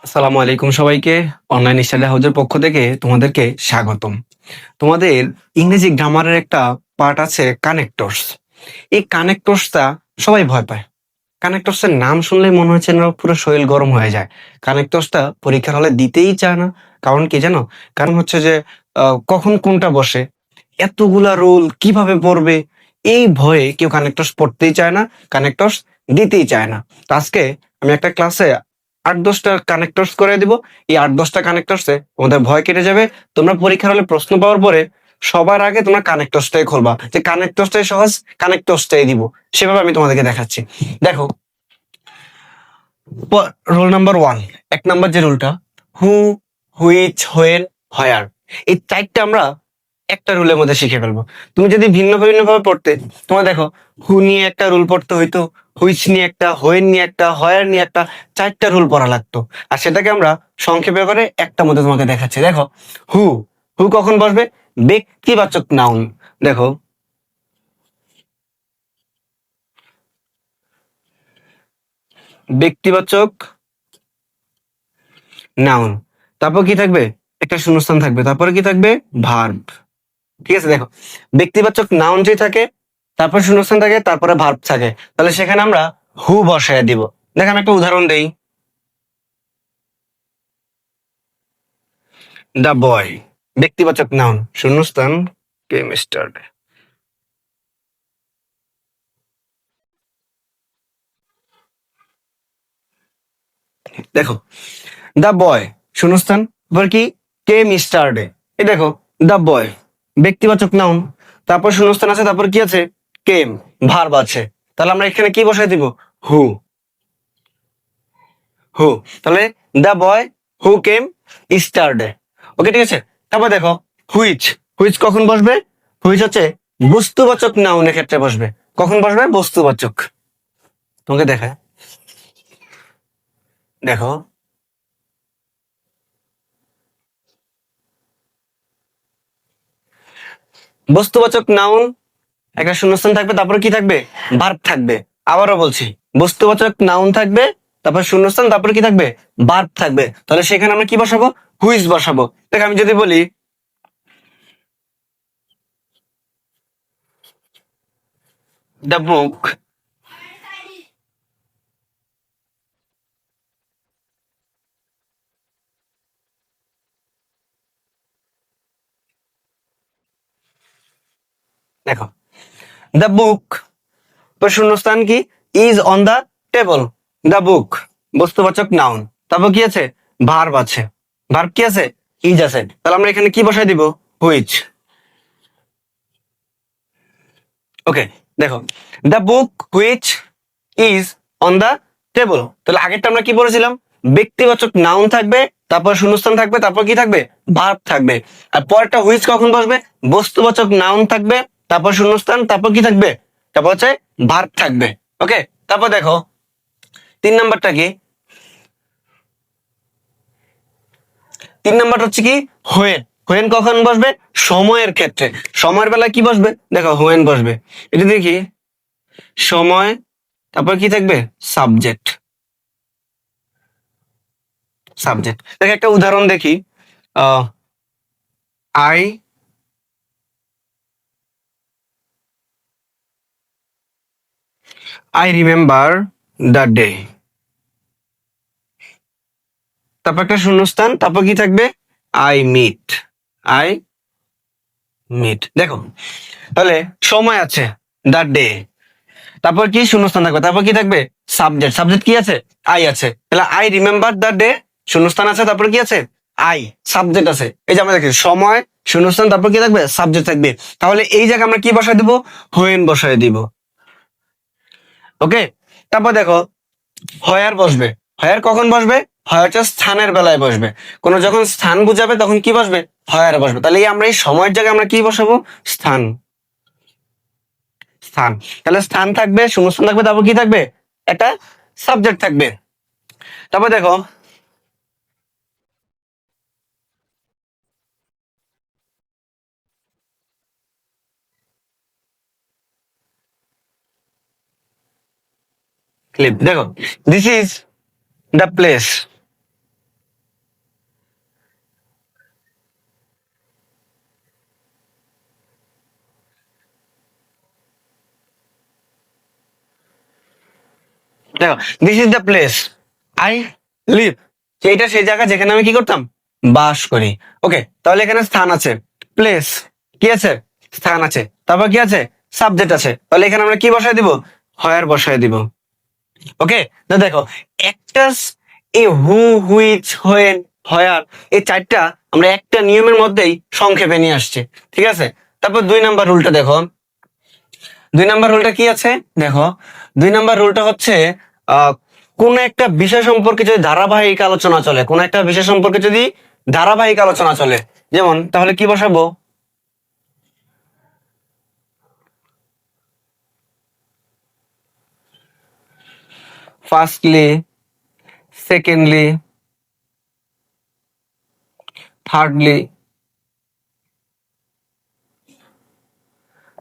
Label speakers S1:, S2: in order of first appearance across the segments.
S1: আসসালামু আলাইকুম সবাইকে। অনলাইন স্টাডি হাউজের পক্ষ থেকে তোমাদেরকে স্বাগতম। তোমাদের ইংরেজি গ্রামারের একটা পার্ট আছে কানেক্টরস। এই কানেক্টরসটা সবাই ভয় পায়। কানেক্টরসের নাম শুনলেই মনে হচ্ছে না পুরো শরীর গরম হয়ে যায়। কানেক্টরসটা পরীক্ষার হলে দিতেই চায় না। কারণ কি জানো? কারণ হচ্ছে যে কখন কোনটা বসে, এতগুলা রুল কিভাবে পড়বে, এই ভয়ে কেউ কানেক্টরস পড়তেই চায় না, কানেক্টরস দিতেই চায় না। তো আজকে আমি একটা ক্লাসে ৮-১০টা কানেক্টরস করে দিব। এই ৮-১০টা কানেক্টরসে তোমাদের ভয় কেটে যাবে। তোমরা পরীক্ষার হলে প্রশ্ন পাওয়ার পরে সবার আগে তোমরা কানেক্টরসটাই খুলবা, যে কানেক্টরসটাই সহজ, কানেক্টরসটাই দিব। সেভাবে আমি তোমাদেরকে দেখাচ্ছি। দেখো, রোল নাম্বার 1, ১ নাম্বার যে রুলটা, হু, হুইচ, হোয়েন, হোয়ার, এই চারটা আমরা একটা রুলের মধ্যে শিখে ফেলবো। তুমি যদি ভিন্ন ভিন্ন ভাবে পড়তে, তোমার দেখো, হু নিয়ে একটা রুল পড়তে হইতো, হুইচ নিয়ে একটা, হোয়েন নিয়ে একটা, হোয়ার নিয়ে একটা, চারটা রুল পড়া লাগতো। আর সেটাকে আমরা সংক্ষেপে করে একটা মধ্যে তোমাকে দেখাচ্ছি। দেখো, হু, হু কখন বসবে? ব্যক্তিবাচক নাউন। দেখো, ব্যক্তিবাচক নাউন, তারপর কি থাকবে? একটা শূন্যস্থান থাকবে, তারপরে কি থাকবে? ভার্ব। ঠিক আছে, দেখো, ব্যক্তিবাচক নাউন যে থাকে, তারপর শূন্যস্থান থাকে, তারপরে ভার্ব থাকে, তাহলে সেখানে আমরা হু বসায় দিব। দেখো, আমি একটা উদাহরণ দেই। দ্য বয়, ব্যক্তিবাচক নাউন, শূন্যস্থান, কেম স্টার্ট। দেখো, দ্য বয়, শূন্যস্থান, তারপর কি? কেম স্টার্টে। এই দেখো, দ্য বয় ব্যক্তিবাচক নাউন, তারপর শূন্যস্থান আছে, তারপর কি আছে? কেম, ভার্ব আছে। তাহলে আমরা এখানে কি বসায় দিব? হু, হু। তাহলে দ্য বয় হু কেম স্টারডে। ওকে, ঠিক আছে। তারপর দেখো, হুইচ, হুইচ কখন বসবে? হুইচ হচ্ছে বস্তুবাচক নাউনের ক্ষেত্রে বসবে। কখন বসবে? বস্তুবাচক। তোমাকে দেখায়, দেখো, বস্তুবাচক নাউন, একটা শূন্যস্থান থাকবে, তারপরে কি থাকবে? ভার্ব থাকবে। আবারও বলছি, বস্তুবাচক নাউন থাকবে, তারপর শূন্যস্থান, তারপরে কি থাকবে? ভার্ব থাকবে। তাহলে সেখানে আমরা কি বসাবো? হুইচ বসাবো। দেখ, আমি যদি বলি দ্য বুক, দেখো, দ্য বুক, তো শূন্যস্থান কি? Is on the table. The book বস্তুবাচক নাউন, তারপর কি আছে? ভার্ব আছে। ভার্ব কি আছে? ইজ আছে। তাহলে আমরা এখানে কি বসাই দিব? হুইচ। ওকে, দেখো, the book which is on the table. তাহলে আগেরটা আমরা কি বলেছিলাম? ব্যক্তিবাচক নাউন থাকবে, তারপর শূন্যস্থান থাকবে, তারপর কি থাকবে? ভার্ব থাকবে। আর পরেরটা হুইচ কখন বসবে? বস্তুবাচক নাউন থাকবে, তারপর শূন্যস্থান, তারপর কি থাকবে? তারপর হচ্ছে ভার্ব থাকবে। ওকে, তারপর দেখো, 3 নাম্বারটা কি? 3 নাম্বার হচ্ছে কি? হোয়েন। হোয়েন কখন বসবে? সময়ের ক্ষেত্রে। সময়ের বেলায় কি বসবে? দেখো, হোয়েন বসবে। এটা দেখি, সময়, তারপর কি থাকবে? সাবজেক্ট। সাবজেক্ট, দেখো একটা উদাহরণ দেখি। I I remember the day, তারপর একটা শূন্যস্থান, তারপর কি থাকবে? I meet. I meet. দেখো, তাহলে সময় আছে, দ্য ডে, তারপর কি? শূন্যস্থান থাকবে, তারপর কি থাকবে? সাবজেক্ট। সাবজেক্ট কি আছে? আই আছে। তাহলে আই রিমেম্বার দ্য ডে, শূন্যস্থান আছে, তারপর কি আছে? আই, সাবজেক্ট আছে। এই যে আমরা দেখি, সময়, শূন্যস্থান, তারপর কি থাকবে? সাবজেক্ট থাকবে। তাহলে এই জায়গায় আমরা কি বসায় দিব? হোয়েন বসায় দিব। ওকে, তারপর দেখো, হয়ার বসবে। হয়ার কখন বসবে? হয়ার হচ্ছে স্থানের বেলায় বসবে। কোনো যখন স্থান বুঝাবে তখন কি বসবে? হয়ার বসবে। তাহলে আমরা এই সময়ের জায়গায় আমরা কি বসাবো? স্থান। স্থান, তাহলে স্থান থাকবে, শূন্যস্থান থাকবে, তারপর কি থাকবে? একটা সাবজেক্ট থাকবে। তারপর দেখো, ক্লিপ, দেখো, দিস ইজ দ্য প্লেস। দেখো, this is the place I live. এইটা সেই জায়গা যেখানে আমি কি করতাম, বাস করি। ওকে, তাহলে এখানে স্থান আছে, প্লেস কি আছে, স্থান আছে, তারপর কি আছে, সাবজেক্ট আছে। তাহলে এখানে আমরা কি বসায় দিব, হয়ার বসায় দিব। ওকে, তো দেখো, actors, A who, which, when, হয়ার, এই চারটা আমরা একটা নিয়মের মধ্যেই সংক্ষেপে নিয়ে আসছি। ঠিক আছে, তারপর 2 নাম্বার রুলটা দেখো। 2 নাম্বার রুলটা কি আছে দেখো, 2 নাম্বার রুলটা হচ্ছে আহ কোন একটা বিষয় সম্পর্কে যদি ধারাবাহিক আলোচনা চলে, কোন একটা বিষয় সম্পর্কে যদি ধারাবাহিক আলোচনা চলে, যেমন তাহলে কি বসাবো, ফার্স্টলি, সেকেন্ডলি, থার্ডলি।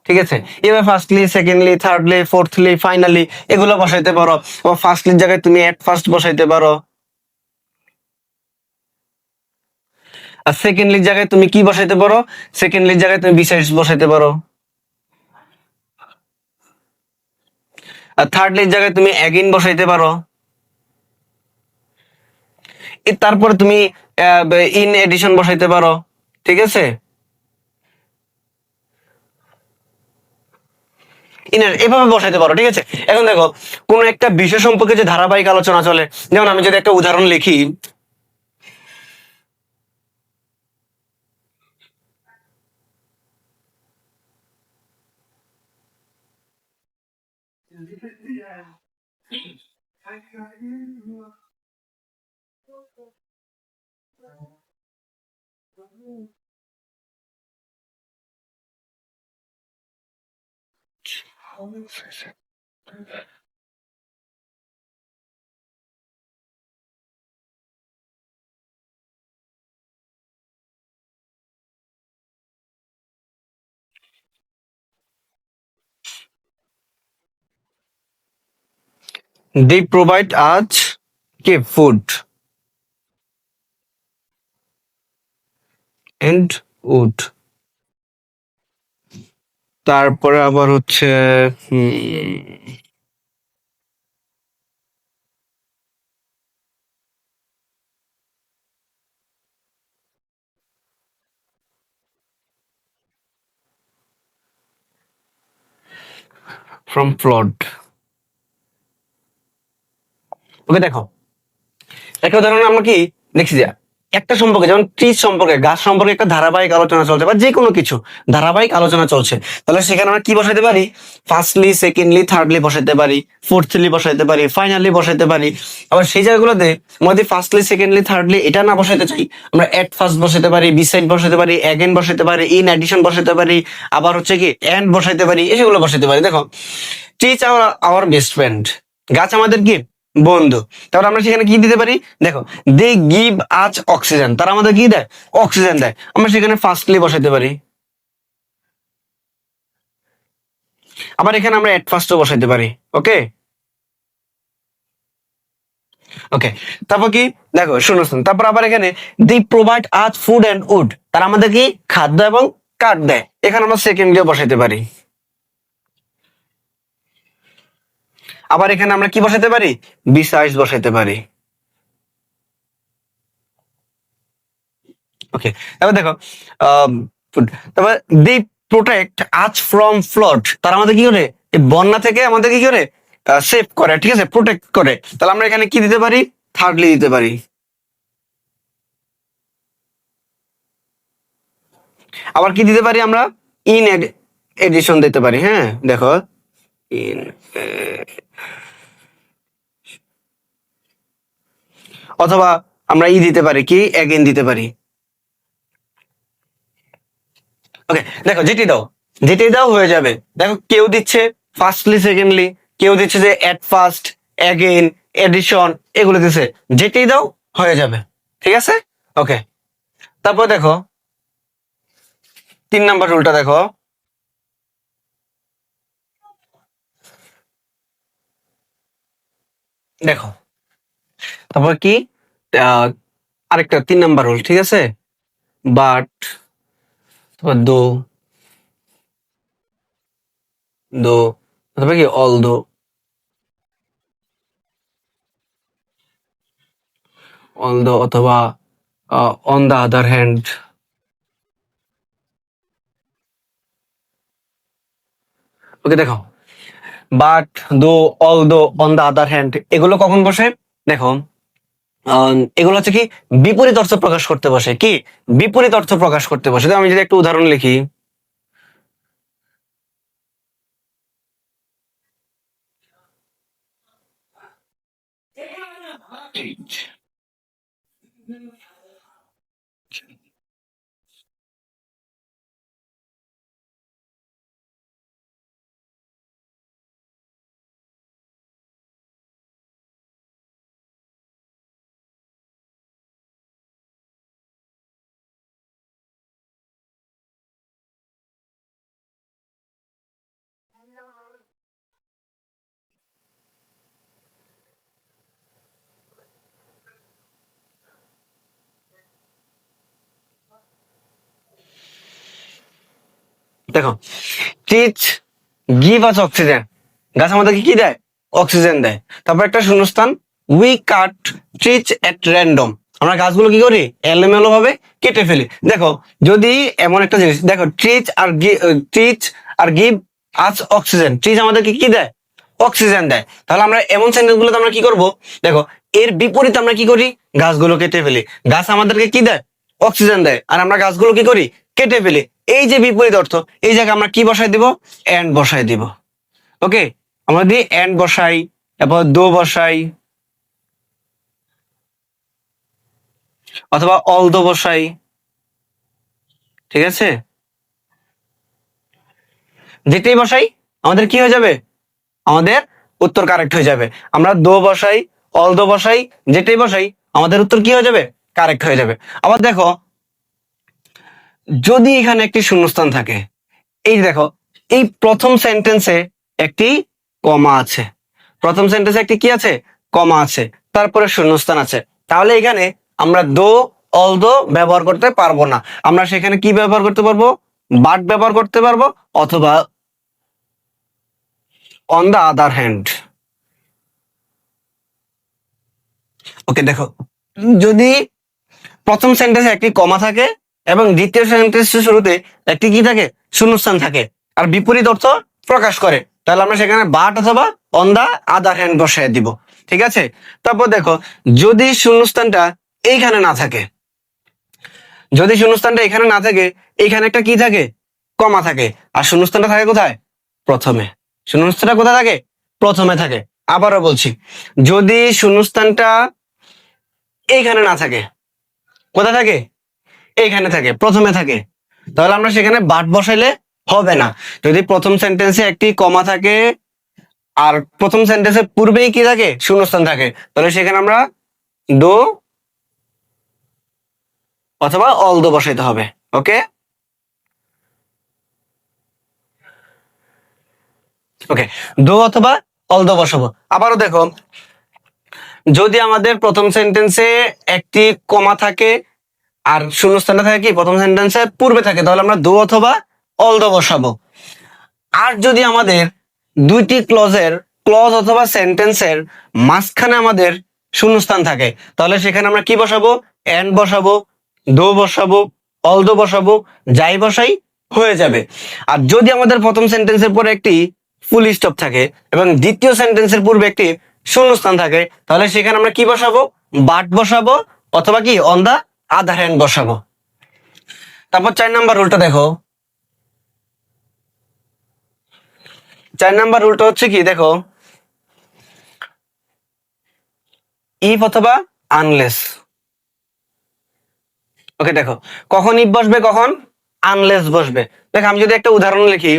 S1: ঠিক আছে, এবার firstly, secondly, thirdly, fourthly, finally এগুলো বসাইতে পারো। ফার্স্টলির জায়গায় তুমি এট ফার্স্ট বসাইতে পারো, আর সেকেন্ডলির জায়গায় তুমি কি বসাইতে পারো, সেকেন্ডলির জায়গায় তুমি বিসাইডস বসাইতে পারো, আর থার্ডলির জায়গায় তুমি অ্যাগেইন বসাইতে পারো। তারপরে তুমি ইন এডিশন বসাইতে পারো। ঠিক আছে, ইনার এভাবে বসাইতে পারো। ঠিক আছে, এখন দেখো, কোন একটা বিষয় সম্পর্কে যে ধারাবাহিক আলোচনা চলে, যেমন আমি যদি একটা উদাহরণ লিখি, they provide us কে ফুড এন্ড উড। তারপরে আবার হচ্ছে ফ্রম ফ্লড। ওকে, দেখো, একটা উদাহরণ আমরা কি দেখছি যে একটা সম্পর্কে, যেমন ট্রিজ সম্পর্কে, গাছ সম্পর্কে একটা ধারাবাহিক আলোচনা চলছে, বা যে কোনো কিছু ধারাবাহিক আলোচনা চলছে, তাহলে সেখানে আমরা কি বসাইতে পারি, ফার্স্টলি, সেকেন্ডলি, থার্ডলি বসাইতে পারি, ফোর্থলি বসাইতে পারি, ফাইনালি বসাইতে পারি। আবার সেই জায়গাগুলোতে আমরা যদি ফার্স্টলি, সেকেন্ডলি, থার্ডলি এটা না বসাইতে চাই, আমরা এট ফার্স্ট বসাইতে পারি, বিসাইড বসাইতে পারি, অ্যাগেন বসাইতে পারি, ইন এডিশন বসাইতে পারি, আবার হচ্ছে কি এন্ড বসাইতে পারি, এগুলো বসাইতে পারি। দেখো, ট্রিজ আওয়ার বেস্ট ফ্রেন্ড, গাছ আমাদের কি বন্ধু। তারপর আমরা সেখানে কি দিতে পারি, দেখো, দে গিভ আজ অক্সিজেন, তারা আমাদের কি দেয়, অক্সিজেন দেয়। আমরা সেখানে ফার্স্টলি বসাইতে পারি, আবার এখানে আমরা এট ফার্স্টও বসাইতে পারি। ওকে, ওকে, তারপর কি, দেখো শুনো শুনো, তারপর আবার এখানে দি প্রোভাইড আজ ফুড এন্ড উড, তারা আমাদের কি খাদ্য এবং কাঠ দেয়, এখানে আমরা সেকেন্ডলিও বসাইতে পারি। আবার এখানে আমরা কি বসাইতে পারি, বিসাইডস বসাইতে পারি। ওকে, এবার দেখো, food। তারপর দি প্রোটেক্ট আজ ফ্রম ফ্লড, তারা আমাদের কি করে, এই বন্যা থেকে আমাদের কি করে সেভ করে। ঠিক আছে, প্রোটেক্ট করে। তাহলে আমরা এখানে কি দিতে পারি, থার্ডলি দিতে পারি। আবার কি দিতে পারি আমরা, ইন এডিশন দিতে পারি। হ্যাঁ, দেখো, ইন, অথবা আমরা দিতে পারি কি, এগেইন দিতে পারি। ওকে, দেখো, যেটি দাও হয়ে যাবে। দেখো, কেউ দিচ্ছে ফার্স্টলি, সেকেন্ডলি, কেউ দিচ্ছে যে এট ফার্স্ট, অ্যাগেইন, এডিশন, এগুলো দিচ্ছে, যেটি দাও হয়ে যাবে। ঠিক আছে, ওকে। তারপর দেখো, 3 নাম্বার রুলটা দেখো। দেখো, তারপর কি, আহ, আরেকটা 3 নাম্বার রুল। ঠিক আছে, বাট, তারপর দো, দো, তারপর কি অল দো, অলদো অথবা অন দ্য আদার হ্যান্ড। ওকে দেখো, বাট, দো, although, on the other hand, এগুলো কখন বসে? দেখো, এগুলো হচ্ছে কি বিপরীত অর্থ প্রকাশ করতে বসে। কি বিপরীত অর্থ প্রকাশ করতে বসে? তো আমি যদি একটু উদাহরণ লিখি, দেখো, ট্রিজ গিভ আস অক্সিজেন, গাছ আমাদেরকে কি দেয়? অক্সিজেন দেয়। তারপর একটা শূন্যস্থান, we cut trees at random, আমরা গাছগুলো কি করি? এলোমেলো ভাবে কেটে ফেলি। দেখো, যদি এমন একটা জিনিস, দেখো, trees are give us oxygen, trees আমাদেরকে কি দেয়? অক্সিজেন দেয়। তাহলে আমরা এমন সেন্টেন্স গুলোতে আমরা কি করব? দেখো, এর বিপরীতে আমরা কি করি? গাছগুলো কেটে ফেলি। গাছ আমাদেরকে কি দেয়? অক্সিজেন দেয়, আর আমরা গাছগুলো কি করি? কেটে ফেলি। এই যে বিপরীত অর্থ, এই জায়গায় আমরা কি বসাই দিব? এন্ড বসাই দিব। ওকে, আমরা যদি এন্ড বসাই, তারপর দো বসাই, অথবা অল দো বসাই, ঠিক আছে, যেটাই বসাই আমাদের কি হয়ে যাবে? আমাদের উত্তর কারেক্ট হয়ে যাবে। আমরা দো বসাই, অল দো বসাই, যেটাই বসাই আমাদের উত্তর কি হয়ে যাবে? কারেক্ট হয়ে যাবে। আবার দেখো, যদি এখানে একটি শূন্যস্থান থাকে, এই যে দেখো, এই প্রথম সেন্টেন্সে একটি কমা আছে, প্রথম সেন্টেন্সে একটি কি আছে? কমা আছে, তারপরে শূন্যস্থান আছে। তাহলে এখানে আমরা দো, অল দো ব্যবহার করতে পারবো না। আমরা সেখানে কি ব্যবহার করতে পারবো? বাট ব্যবহার করতে পারবো, অথবা অন দা আদার হ্যান্ড। ওকে দেখো, যদি প্রথম সেন্টেন্সে একটি কমা থাকে এবং দ্বিতীয় সেন্টেন্সের শুরুতে একটি কি থাকে? শূন্যস্থান থাকে, আর বিপরীত অর্থ প্রকাশ করে, তাহলে আমরা সেখানে বাট অথবা অন দা আদার হ্যান্ড বসায় দিব। ঠিক আছে, তারপর দেখো, যদি শূন্যস্থানটা এইখানে না থাকে, যদি শূন্যস্থানটা এখানে না থাকে, এইখানে একটা কি থাকে? কমা থাকে। আর শূন্যস্থানটা থাকে কোথায়? প্রথমে। শূন্যস্থানটা কোথায় থাকে? প্রথমে থাকে। আবারও বলছি, যদি শূন্যস্থানটা এইখানে না থাকে, কোথায় থাকে? এইখানে থাকে, প্রথমে থাকে, তাহলে আমরা সেখানে বাট বসাইলে হবে না। যদি প্রথম সেন্টেন্সে একটি কমা থাকে আর প্রথম সেন্টেন্সের পূর্বেই কি থাকে? শূন্যস্থান থাকে, তাহলে সেখানে আমরা ডো অথবা অল দো বসাইতে হবে। ওকে ওকে, ডো অথবা অল দো বসাবো। আবারও দেখো, যদি আমাদের প্রথম সেন্টেন্সে একটি কমা থাকে আর শূন্যস্থানটা থাকে কি? প্রথম সেন্টেন্সের পূর্বে থাকে, তাহলে আমরা ডো অথবা অল দো বসাবো। আর যদি আমাদের দুইটি ক্লজ অথবা সেন্টেন্সের মাঝখানে আমাদের শূন্যস্থান থাকে, তাহলে সেখানে আমরা কি বসাবো? এন্ড বসাবো, দো বসাবো, অল দো বসাবো, যাই বসাই হয়ে যাবে। আর যদি আমাদের প্রথম সেন্টেন্সের পরে একটি ফুল স্টপ থাকে এবং দ্বিতীয় সেন্টেন্সের পূর্বে একটি শূন্যস্থান থাকে, তাহলে সেখানে আমরা কি বসাবো? বাট বসাবো, অথবা কি অন দা আদার হ্যান্ড বসাবো। তারপর 4 নাম্বার রুলটা দেখো। 4 নাম্বার রুলটা হচ্ছে কি? দেখো, ইফ অথবা আনলেস। ওকে দেখো, কখন ইফ বসবে, কখন আনলেস বসবে। দেখো, আমি যদি একটা উদাহরণ লিখি,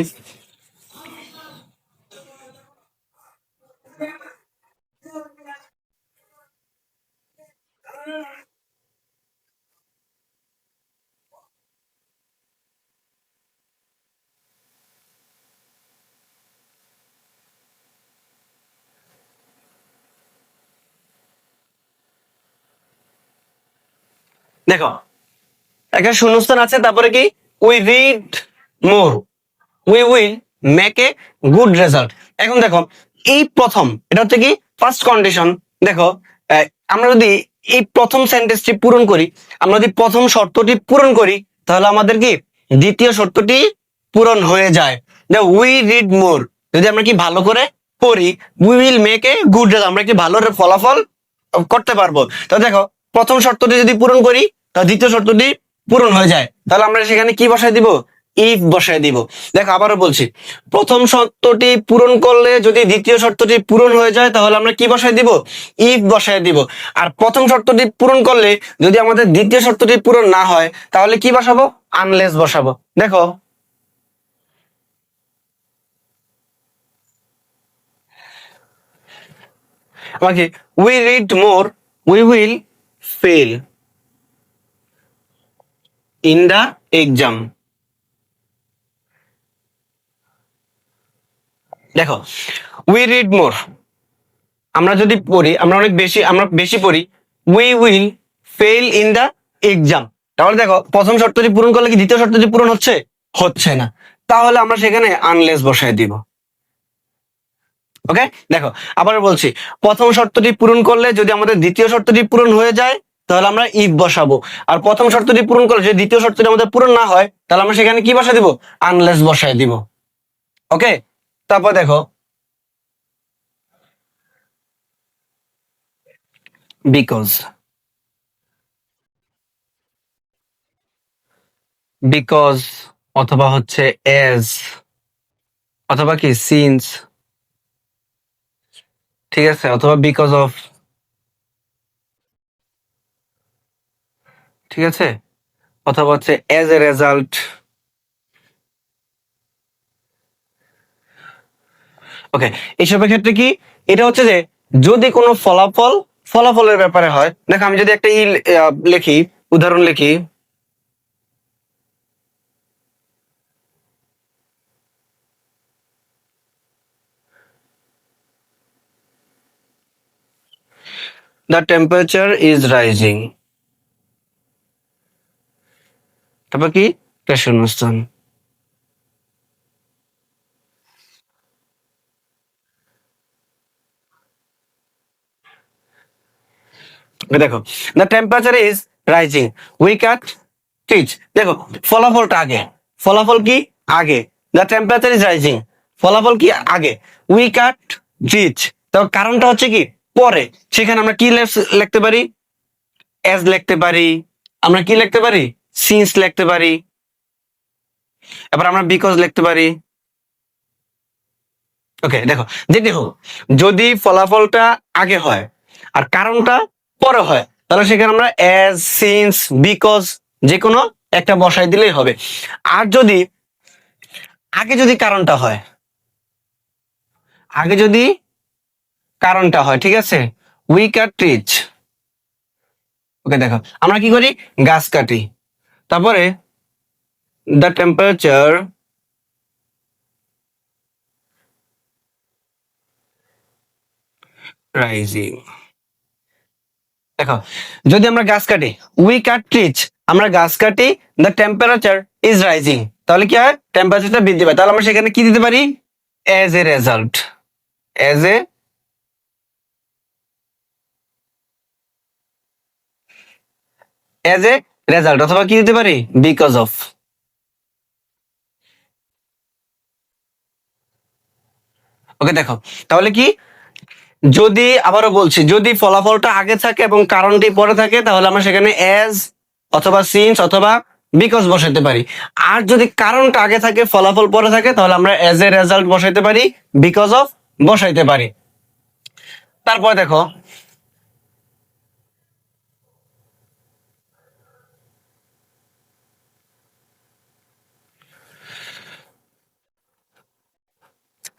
S1: দেখো, একটা শূন্যস্থান আছে, তারপরে কি? We read more, we will make a good result. এখন দেখো, এই প্রথম, এটা হচ্ছে কি ফার্স্ট কন্ডিশন। দেখো, আমরা যদি এই প্রথম সেন্টেন্সটি পূরণ করি, আমরা যদি প্রথম শর্তটি পূরণ করি তাহলে আমাদের কি দ্বিতীয় শর্তটি পূরণ হয়ে যায়। উই রিড মোর, যদি আমরা কি ভালো করে পড়ি, we will make a good result, আমরা কি ভালো ফলাফল করতে পারবো। তো দেখো প্রথম শর্তটি যদি পূরণ করি তাহলে দ্বিতীয় শর্তটি পূরণ হয়ে যায়, তাহলে আমরা সেখানে কি বসাই দিব, ইফ বসাই দিব। দেখো আবারও বলছি, প্রথম শর্তটি পূরণ করলে যদি দ্বিতীয় শর্তটি পূরণ হয়ে যায় তাহলে আমরা কি বসাই দিব, ইফ বসাই দিব। আর প্রথম শর্তটি পূরণ করলে যদি আমাদের দ্বিতীয় শর্তটি পূরণ না হয় তাহলে কি বসাবো, আনলেস বসাবো। দেখো আমাকে we read more, we will fail in the exam. দেখো উই রিড মোর, আমরা যদি পড়ি, আমরা বেশি পড়ি, we will fail in the exam. তাহলে দেখো প্রথম শর্তটি পূরণ করলে কি দ্বিতীয় শর্তটি পূরণ হচ্ছে না, তাহলে আমরা সেখানে আনলেস বসায় দিব। ওকে, দেখো আবার বলছি, প্রথম শর্তটি পূরণ করলে যদি আমাদের দ্বিতীয় শর্তটি পূরণ হয়ে যায় তাহলে আমরা ইফ বসাবো, আর প্রথম শর্তটি পূরণ করলে যদি দ্বিতীয় শর্তটি আমাদের পূরণ না হয় তাহলে আমরা সেখানে কি বসায় দিব, আনলেস বসায় দিব। ওকে, তারপর দেখো বিকজ, বিকজ অথবা হচ্ছে এজ অথবা কি সিন্স, ঠিক আছে, অথবা বিকজ অফ, ঠিক আছে, অথবা হচ্ছে এজ এ রেজাল্ট। ওকে, এইসবের ক্ষেত্রে কি এটা হচ্ছে যে যদি কোনো ফলাফলের ব্যাপারে হয়, দেখো আমি যদি একটা লিখি, উদাহরণ লিখি, the temperature is rising, তারপর কি একটা শূন্যস্থান। দেখো the temperature is rising, we cut teach, দেখো ফলাফলটা আগে, ফলাফল কি আগে, the temperature is rising, ফলাফল কি আগে, we cut teach, তো কারণটা হচ্ছে কি পরে, সেখানে আমরা কি লিখতে পারি, এজ লিখতে পারি, আমরা কি লিখতে পারি, সিন্স লিখতে পারি, এবার আমরা বিকজ লিখতে পারি। ওকে, দেখো যেটি হোক, যদি ফলাফলটা আগে হয় আর কারণটা পরে হয় তাহলে সেখানে আমরা এজ, সিন্স, বিকজ যে কোনো একটা বসাই দিলেই হবে। আর যদি আগে যদি কারণটা হয়, আগে যদি কারণটা হয়, ঠিক আছে, উই কাট ট্রিজ। ওকে, দেখো আমরা কি করি, গাছ কাটি, তারপরে দ্য টেম্পারেচার রাইজিং। দেখো যদি আমরা গাছ কাটি, উই কাট ট্রিজ, আমরা গাছ কাটি, দ্য টেম্পারেচার ইজ রাইজিং, তাহলে কি হয়, টেম্পারেচারটা বৃদ্ধি পায়, তাহলে আমরা সেখানে কি দিতে পারি, as a result, as a result, অথবা কি দিতে পারি, বিকজ অফ। ওকে, দেখো তাহলে কি, যদি আবারও বলছি, যদি ফলাফলটা আগে থাকে এবং কারণটি পরে থাকে তাহলে আমরা সেখানে এজ অথবা সিন্স অথবা বিকজ বসাইতে পারি। আর যদি কারণটা আগে থাকে ফলাফল পরে থাকে তাহলে আমরা এজ এ রেজাল্ট বসাইতে পারি, বিকজ অফ বসাইতে পারি। তারপর দেখো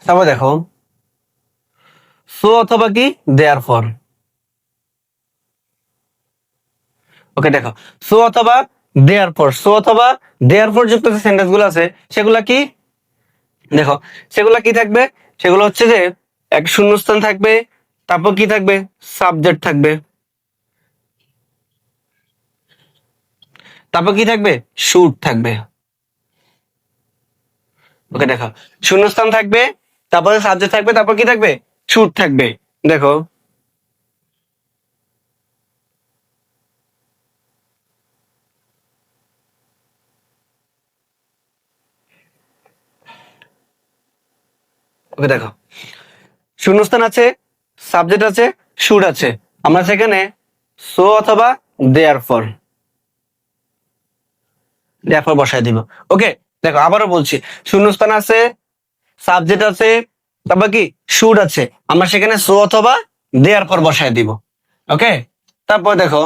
S1: তারপর দেখো সো অথবা কি দেয়ারফর। ওকে, দেখো সো অথবা দেয়ারফর, সো অথবা দেয়ারফর যুক্ত যে সেন্টেন্স গুলো আছে সেগুলা কি, দেখো সেগুলা কি থাকবে, সেগুলো হচ্ছে যে এক শূন্যস্থান থাকবে, তারপর কি থাকবে, সাবজেক্ট থাকবে, তারপর কি থাকবে, শুড থাকবে। ওকে, দেখো শূন্যস্থান থাকবে, তারপরে সাবজেক্ট থাকবে, তারপর কি থাকবে, শুড থাকবে। দেখো ওকে দেখো, শূন্যস্থান আছে, সাবজেক্ট আছে, শুড আছে, আমরা সেখানে সো অথবা দেয়ারফর দেয়ারফর বসায় দিব। ওকে দেখো আবারও বলছি, শূন্যস্থান আছে, সাবজেক্ট আছে, তারপর কি শুড আছে, আমরা সেখানে সো অথবা দেয়ারফর বসায় দিব। ওকে তারপর দেখো,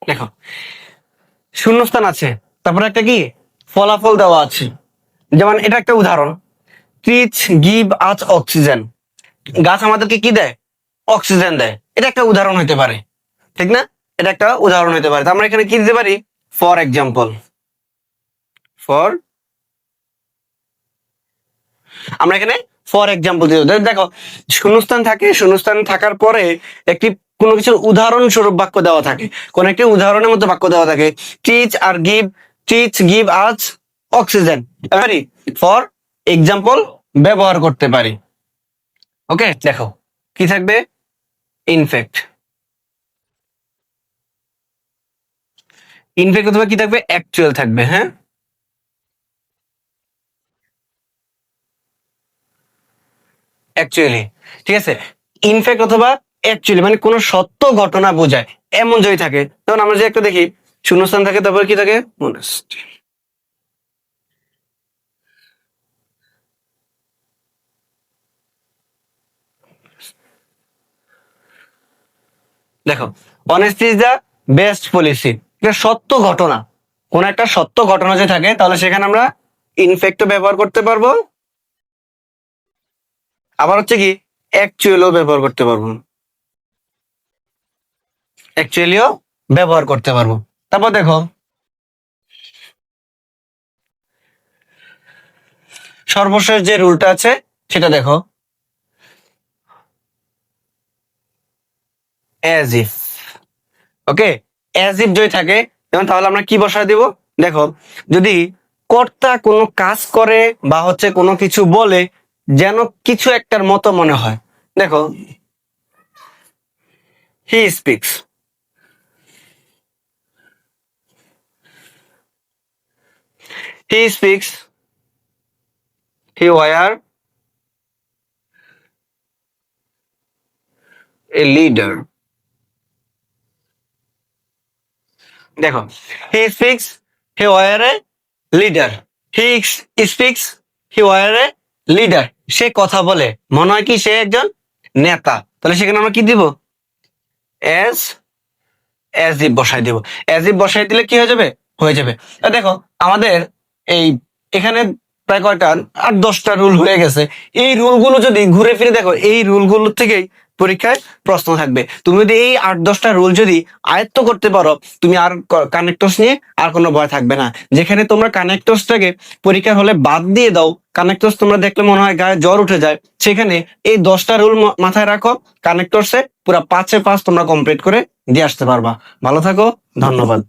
S1: দেখো শূন্যস্থান আছে, তারপরে একটা কি ফলাফল দেওয়া আছে। যেমন এটা একটা উদাহরণ, ট্রিজ গিভ আস অক্সিজেন, গাছ আমাদেরকে কি দেয়? অক্সিজেন দেয়। এটা একটা উদাহরণ হতে পারে, ঠিক না? এটা একটা উদাহরণ হতে পারে। তো আমরা এখানে কি দিতে পারি? ফর এক্সাম্পল, ফর, আমরা এখানে ফর এক্সাম্পল দিতে পারি। দেখো শূন্যস্থান থাকে, শূন্যস্থান থাকার পরে একটি কোনো কিছুর উদাহরণ স্বরূপ বাক্য দেওয়া থাকে, কোন একটি উদাহরণের মধ্যে বাক্য দেওয়া থাকে, টিচ আর give, teach give us oxygen, for example ব্যবহার করতে পারি। ওকে দেখো কি থাকবে? ইনফ্যাক্ট, ইনফ্যাক্ট অথবা কি থাকবে? অ্যাকচুয়াল থাকবে। হ্যাঁ অ্যাকচুয়ালি, ঠিক আছে। ইনফ্যাক্ট অথবা অ্যাকচুয়ালি মানে কোনো সত্য ঘটনা বোঝায়, এমন যদি থাকে। তখন আমরা যে একটা দেখি শূন্যস্থান থাকে, তারপর কি থাকে? Honesty। দেখো honesty is the best policy, এটা সত্য ঘটনা, কোন একটা সত্য ঘটনা যদি থাকে তাহলে সেখানে আমরা ইনফ্যাক্টও ব্যবহার করতে পারবো, আবার হচ্ছে কি অ্যাকচুয়ালও ব্যবহার করতে পারবো, অ্যাকচুয়ালিও ব্যবহার করতে পারবো। তারপর দেখো সর্বশেষ যে রুলটা আছে সেটা দেখো, as if. Okay as if যদি থাকে যেমন, তাহলে আমরা কি বসায় দিব? দেখো যদি কর্তা কোনো কাজ করে বা হচ্ছে কোনো কিছু বলে যেন কিছু একটার মতো মনে হয়, দেখো he speaks, he speaks, he were a leader. দেখো he speaks, he were a leader, he speaks, he were a leader, সে কথা বলে মনে হয় কি সে একজন নেতা, তাহলে সেখানে আমরা কি দিব? এস, অ্যাজ ইফ বসাই দেব। অ্যাজ ইফ বসাই দিলে কি হয়ে যাবে? হয়ে যাবে। তা দেখো আমাদের এই এখানে প্রায় কয়টা 8-10টা রুল হয়ে গেছে। এই রুলগুলো যদি ঘুরে ফিরে দেখো, এই রুলগুলো থেকেই পরীক্ষায় প্রশ্ন থাকবে। তুমি যদি এই 8-10টা রুল যদি আয়ত্ত করতে পারো, তুমি আর কানেক্টরস নিয়ে আর কোনো ভয় থাকবে না। যেখানে তোমরা কানেক্টরসটাকে পরীক্ষার হলে বাদ দিয়ে দাও, কানেক্টরস তোমরা দেখলে মনে হয় গায়ে জ্বর উঠে যায়, সেখানে এই 10টা রুল মাথায় রাখো, কানেক্টরসে পুরো 5-এ 5 তোমরা কমপ্লিট করে দিয়ে আসতে পারবা। ভালো থাকো, ধন্যবাদ।